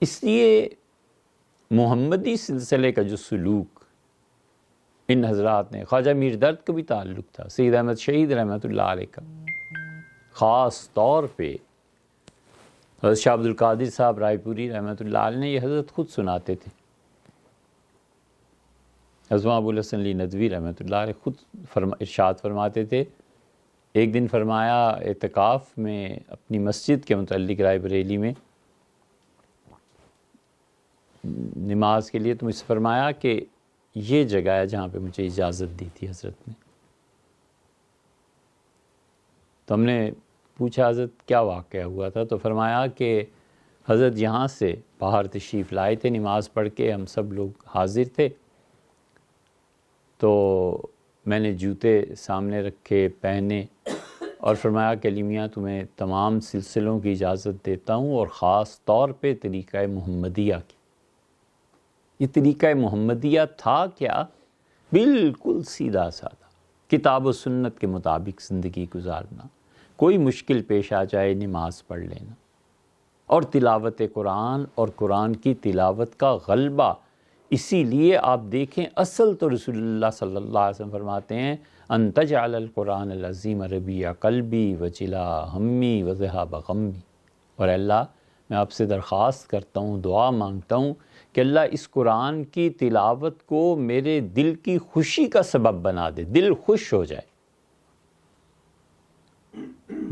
اس لیے محمدی سلسلے کا جو سلوک ان حضرات نے، خواجہ میر درد کا بھی تعلق تھا، سید احمد شہید رحمۃ اللہ علیہ کا، خاص طور پہ حضرت شاہ عبد القادر صاحب رائے پوری رحمۃ اللہ علیہ نے یہ حضرت خود سناتے تھے۔ حضرت ابو الحسن علی ندوی رحمۃ اللہ علیہ خود ارشاد فرماتے تھے، ایک دن فرمایا اعتکاف میں اپنی مسجد کے متعلق رائے بریلی میں نماز کے لیے، تو مجھ سے فرمایا کہ یہ جگہ ہے جہاں پہ مجھے اجازت دی تھی حضرت نے۔ تو ہم نے پوچھا حضرت کیا واقعہ ہوا تھا، تو فرمایا کہ حضرت یہاں سے باہر تشریف لائے تھے نماز پڑھ کے، ہم سب لوگ حاضر تھے، تو میں نے جوتے سامنے رکھے پہنے اور فرمایا کہ علی میاں تمہیں تمام سلسلوں کی اجازت دیتا ہوں، اور خاص طور پہ طریقہ محمدیہ کی۔ یہ طریقہ محمدیہ تھا کیا؟ بالکل سیدھا سادہ، کتاب و سنت کے مطابق زندگی گزارنا، کوئی مشکل پیش آ جائے نماز پڑھ لینا، اور تلاوت قرآن اور قرآن کی تلاوت کا غلبہ۔ اسی لیے آپ دیکھیں اصل تو رسول اللہ صلی اللہ علیہ وسلم فرماتے ہیں ان تجعل القرآن العظیم ربیع قلبی وجلا ہمی وذہاب غمی، اور اللہ میں آپ سے درخواست کرتا ہوں، دعا مانگتا ہوں کہ اللہ اس قرآن کی تلاوت کو میرے دل کی خوشی کا سبب بنا دے، دل خوش ہو جائے۔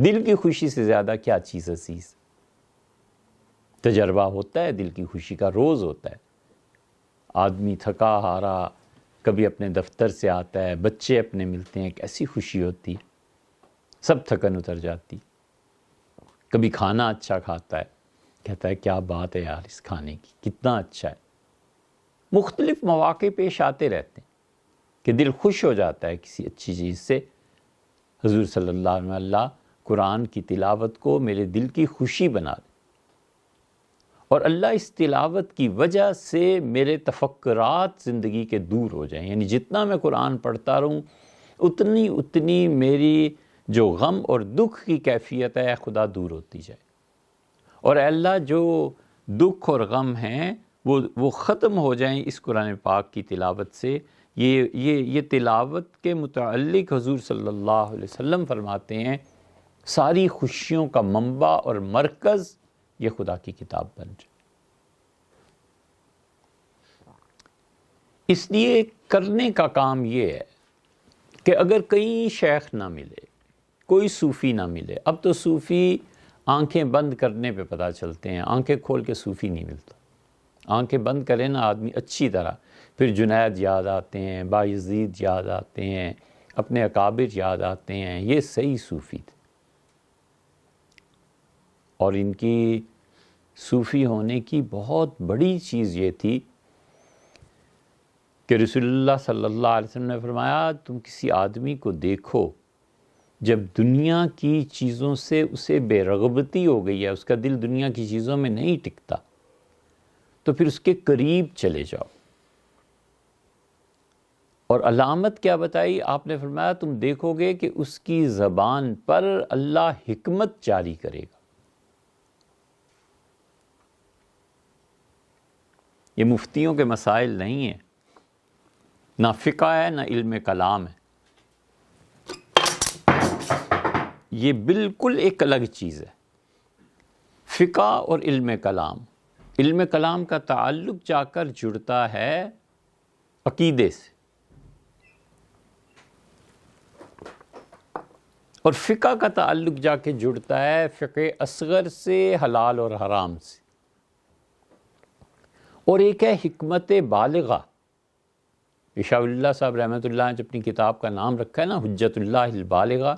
دل کی خوشی سے زیادہ کیا چیز عزیز؟ تجربہ ہوتا ہے دل کی خوشی کا، روز ہوتا ہے۔ آدمی تھکا ہارا کبھی اپنے دفتر سے آتا ہے، بچے اپنے ملتے ہیں، کیسی خوشی ہوتی ہے، سب تھکن اتر جاتی۔ کبھی کھانا اچھا کھاتا ہے، کہتا ہے کیا بات ہے یار اس کھانے کی، کتنا اچھا ہے۔ مختلف مواقع پیش آتے رہتے ہیں کہ دل خوش ہو جاتا ہے کسی اچھی چیز سے۔ حضور صلی اللہ علیہ وسلم، اللہ قرآن کی تلاوت کو میرے دل کی خوشی بنا دے، اور اللہ اس تلاوت کی وجہ سے میرے تفکرات زندگی کے دور ہو جائیں، یعنی جتنا میں قرآن پڑھتا رہوں اتنی میری جو غم اور دکھ کی کیفیت ہے خدا دور ہوتی جائے، اور اللہ جو دکھ اور غم ہیں وہ ختم ہو جائیں اس قرآن پاک کی تلاوت سے۔ یہ تلاوت کے متعلق حضور صلی اللہ علیہ وسلم فرماتے ہیں ساری خوشیوں کا منبع اور مرکز یہ خدا کی کتاب بن جائے۔ اس لیے کرنے کا کام یہ ہے کہ اگر کہیں شیخ نہ ملے، کوئی صوفی نہ ملے، اب تو صوفی آنکھیں بند کرنے پہ پتہ چلتے ہیں، آنکھیں کھول کے صوفی نہیں ملتا۔ آنکھیں بند کرے نا آدمی اچھی طرح، پھر جنید یاد آتے ہیں، بایزید یاد آتے ہیں، اپنے اکابر یاد آتے ہیں، یہ صحیح صوفی تھے۔ اور ان کی صوفی ہونے کی بہت بڑی چیز یہ تھی کہ رسول اللہ صلی اللہ علیہ وسلم نے فرمایا تم کسی آدمی کو دیکھو جب دنیا کی چیزوں سے اسے بے رغبتی ہو گئی ہے، اس کا دل دنیا کی چیزوں میں نہیں ٹکتا، تو پھر اس کے قریب چلے جاؤ۔ اور علامت کیا بتائی آپ نے؟ فرمایا تم دیکھو گے کہ اس کی زبان پر اللہ حکمت جاری کرے گا۔ یہ مفتیوں کے مسائل نہیں ہیں، نہ فقہ ہے نہ علم کلام ہے، یہ بالکل ایک الگ چیز ہے۔ فقہ اور علم کلام، علم کلام کا تعلق جا کر جڑتا ہے عقیدے سے، اور فقہ کا تعلق جا کے جڑتا ہے فقہ اصغر سے، حلال اور حرام سے۔ اور ایک ہے حکمت بالغہ۔ شاہ ولی اللہ صاحب رحمۃ اللہ نے اپنی کتاب کا نام رکھا ہے نا حجت اللہ البالغہ،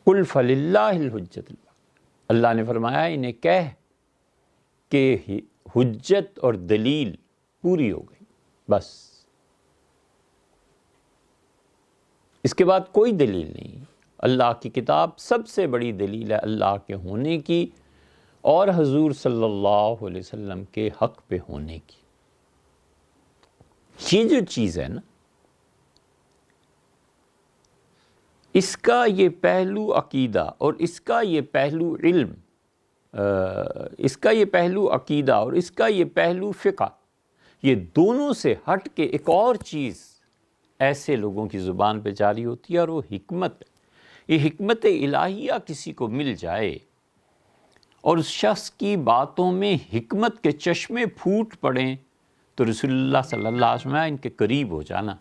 قل فللہ الحجت اللہ۔ اللہ نے فرمایا انہیں کہہ کہ حجت اور دلیل پوری ہو گئی، بس اس کے بعد کوئی دلیل نہیں۔ اللہ کی کتاب سب سے بڑی دلیل ہے اللہ کے ہونے کی اور حضور صلی اللہ علیہ وسلم کے حق پہ ہونے کی۔ یہ جو چیز ہے نا، اس کا یہ پہلو عقیدہ اور اس کا یہ پہلو علم، اس کا یہ پہلو عقیدہ اور اس کا یہ پہلو فقہ، یہ دونوں سے ہٹ کے ایک اور چیز ایسے لوگوں کی زبان پہ جاری ہوتی ہے، اور وہ حکمت ہے۔ یہ حکمت الہیہ کسی کو مل جائے اور اس شخص کی باتوں میں حکمت کے چشمے پھوٹ پڑیں تو رسول اللہ صلی اللہ علیہ وسلم ان کے قریب ہو جانا،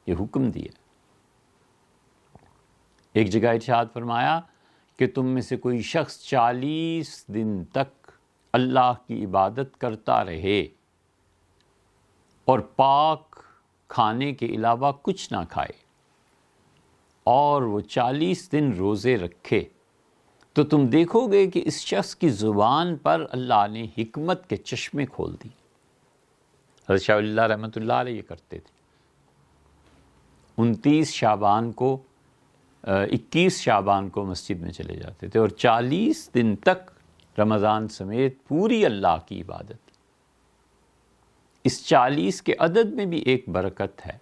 یہ حکم دیا۔ ایک جگہ ارشاد فرمایا کہ تم میں سے کوئی شخص 40 دن تک اللہ کی عبادت کرتا رہے اور پاک کھانے کے علاوہ کچھ نہ کھائے، اور وہ 40 دن روزے رکھے، تو تم دیکھو گے کہ اس شخص کی زبان پر اللہ نے حکمت کے چشمے کھول دی۔ حضرت شاہ ولی اللہ رحمۃ اللہ علیہ یہ کرتے تھے۔ 29 شعبان کو 21 شعبان کو مسجد میں چلے جاتے تھے اور 40 دن تک رمضان سمیت پوری اللہ کی عبادت۔ اس 40 کے عدد میں بھی ایک برکت ہے